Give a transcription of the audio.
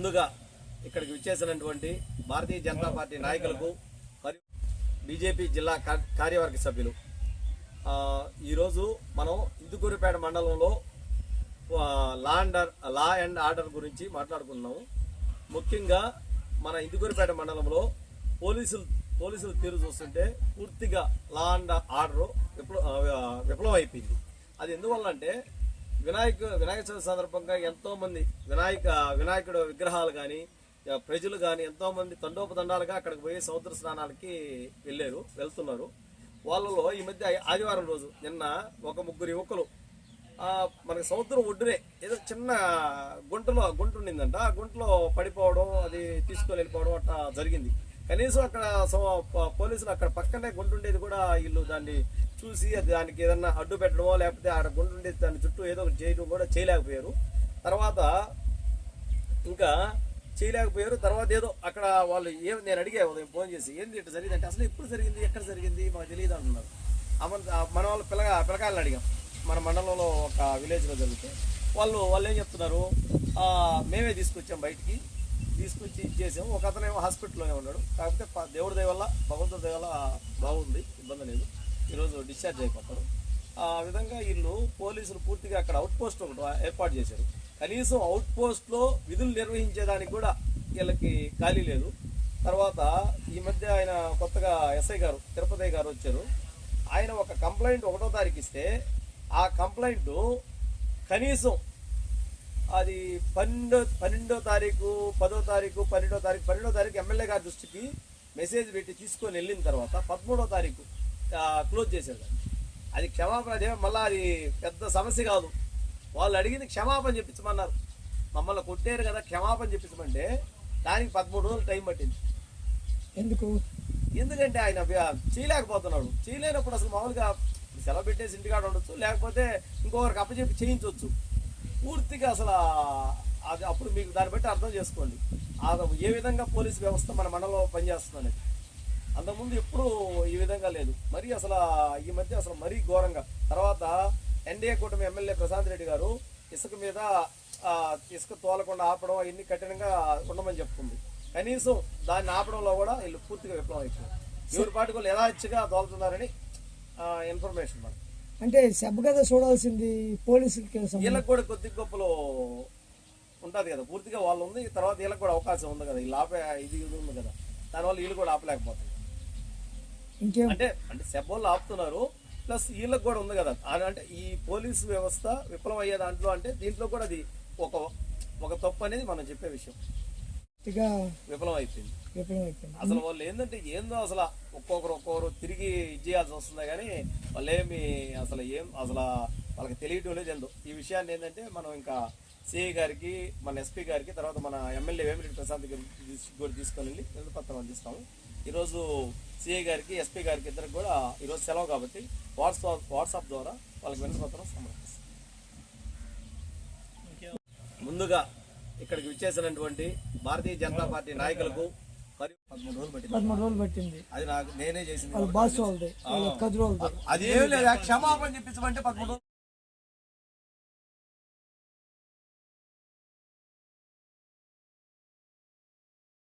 ముందుగా ఇక్కడికి విచ్చేసినటువంటి భారతీయ జనతా పార్టీ నాయకులకు మరియు బీజేపీ జిల్లా కార్యవర్గ సభ్యులు, ఈరోజు మనం ఇందుకూరుపేట మండలంలో లా అండ్ ఆర్డర్ గురించి మాట్లాడుకున్నాము. ముఖ్యంగా మన ఇందుకూరుపేట మండలంలో పోలీసులు తీరు చూస్తుంటే పూర్తిగా లా అండ్ ఆర్డర్ విఫలం అయిపోయింది. అది ఎందువల్ల అంటే వినాయక చవితి సందర్భంగా ఎంతోమంది వినాయకుడు విగ్రహాలు కానీ ప్రజలు కానీ ఎంతోమంది తండోపతండాలుగా అక్కడికి పోయి సముద్ర స్నానాలకి వెళ్తున్నారు. వాళ్ళలో ఈ మధ్య ఆదివారం రోజు నిన్న ఒక ముగ్గురు యువకులు మనకి సముద్రం ఒడ్డునే ఏదో చిన్న గుంట ఉండిందంట. ఆ గుంటలో పడిపోవడం, అది తీసుకొని వెళ్ళిపోవడం అట్లా జరిగింది. కనీసం అక్కడ పోలీసులు అక్కడ పక్కనే గుంట ఉండేది కూడా వీళ్ళు దాన్ని చూసి దానికి ఏదన్నా అడ్డు పెట్టడమో లేకపోతే ఆడ గుంట ఉండేది దాని చుట్టూ ఏదో ఒకటి చేయడం కూడా చేయలేకపోయారు. తర్వాత ఏదో అక్కడ వాళ్ళు నేను అడిగా ఉదయం ఫోన్ చేసి, ఏంది ఇట్లా జరిగిందంటే, అసలు ఎప్పుడు జరిగింది, ఎక్కడ జరిగింది మాకు తెలియదు అంటున్నారు. మన వాళ్ళు పిల్లకాయలను అడిగాం. మన మండలంలో ఒక విలేజ్లో జరిగితే వాళ్ళు ఏం చెప్తున్నారు, మేమే తీసుకొచ్చాం, బయటికి తీసుకొచ్చి ఇచ్చేసాము. ఒక అతనేమో హాస్పిటల్లోనే ఉన్నాడు. కాకపోతే దేవుడి దయ వల్ల, భగవంతుడి దయ వల్ల బాగుంది, ఇబ్బంది లేదు, ఈరోజు డిశ్చార్జ్ అయిపోతారు. ఆ విధంగా వీళ్ళు పోలీసులు పూర్తిగా అక్కడ అవుట్ పోస్ట్ ఒకటి ఏర్పాటు చేశారు. కనీసం అవుట్ పోస్ట్లో విధులు నిర్వహించేదానికి కూడా వీళ్ళకి ఖాళీ లేదు. తర్వాత ఈ మధ్య ఆయన కొత్తగా ఎస్ఐ గారు తిరుపతి గారు వచ్చారు. ఆయన ఒక కంప్లైంట్ 1వ తారీఖు ఇస్తే ఆ కంప్లైంట్ కనీసం అది 12వ తారీఖు, 10వ తారీఖు, 12వ తారీఖు ఎమ్మెల్యే గారి దృష్టికి మెసేజ్ పెట్టి తీసుకొని వెళ్ళిన తర్వాత 13వ తారీఖు క్లోజ్ చేశారు. అది క్షమాపణ అదే, మళ్ళీ అది పెద్ద సమస్య కాదు. వాళ్ళు అడిగింది క్షమాపణ చెప్పించమన్నారు. మమ్మల్ని కొట్టారు కదా, క్షమాపణ చెప్పించమంటే దానికి 13 రోజులు టైం పట్టింది. ఎందుకంటే ఆయన చేయలేకపోతున్నాడు. చేయలేనప్పుడు అసలు మామూలుగా సెలవు పెట్టేసి ఇంటికాడ ఉండొచ్చు, లేకపోతే ఇంకొకరికి అప్పచెప్పి చేయించవచ్చు. పూర్తిగా అసలు అది అప్పుడు మీకు దాన్ని బట్టి అర్థం చేసుకోండి ఏ విధంగా పోలీసు వ్యవస్థ మన మండలంలో పనిచేస్తుందనేది. అంతకుముందు ఎప్పుడు ఈ విధంగా లేదు. మరి అసలు ఈ మధ్య అసలు మరీ ఘోరంగా. తర్వాత ఎన్డీఏ కూటమి ఎమ్మెల్యే ప్రశాంత్ రెడ్డి గారు ఇసుక తోలకుండా ఆపడం అవన్నీ కఠినంగా ఉండమని చెప్తుంది. కనీసం దాన్ని ఆపడంలో కూడా వీళ్ళు పూర్తిగా విఫలం అయిపోయారు. ఎవరి పాటుకోళ్ళు యథాచ్ఛగా తోలుతున్నారని ఇన్ఫర్మేషన్ మనకు. అంటే సబ్ కదా చూడాల్సింది పోలీసులకి. వీళ్ళకి కూడా కొద్ది గొప్పలు ఉంటుంది కదా, పూర్తిగా వాళ్ళు ఉంది. తర్వాత వీళ్ళకి కూడా అవకాశం ఉంది కదా, వీళ్ళు ఆపే ఇది ఉంది కదా, దానివల్ల వీళ్ళు కూడా ఆపలేకపోతున్నారు. అంటే సెబ్బోళ్ళు ఆపుతున్నారు, ప్లస్ వీళ్ళకి కూడా ఉంది కదా. అంటే ఈ పోలీసు వ్యవస్థ విఫలం అయ్యే దాంట్లో అంటే దీంట్లో కూడా అది ఒక తప్పు అనేది మనం చెప్పే విషయం. విఫలం అయిపోయింది. అసలు వాళ్ళు ఏందో అసలు ఒక్కొక్కరు తిరిగి ఇచ్చేయాల్సి వస్తుంది కానీ వాళ్ళు అసలు వాళ్ళకి తెలియటం లేదు ఏందో. ఈ విషయాన్ని ఏంటంటే మనం ఇంకా సిఐ గారికి, మన ఎస్పీ గారికి, తర్వాత మన ఎమ్మెల్యే వేమిరెడ్డి ప్రశాంత్ గారికి కూడా తీసుకొని వెళ్ళి వినతి పత్రం అందిస్తాము. ఈరోజు సిఐ గారికి, ఎస్పీ గారికి ఇద్దరికి కూడా ఈరోజు సెలవు కాబట్టి వాట్సాప్ ద్వారా వాళ్ళకి వినతి పత్రం సమర్పిస్తాం. ముందుగా ఇక్కడికి విచ్చేసినటువంటి భారతీయ జనతా పార్టీ నాయకులకు 13 రోజులు పట్టింది. అది నేనే చేసింది. అది ఏం లేదా, క్షమాపణ చెప్పించమంటే 13 రోజులు.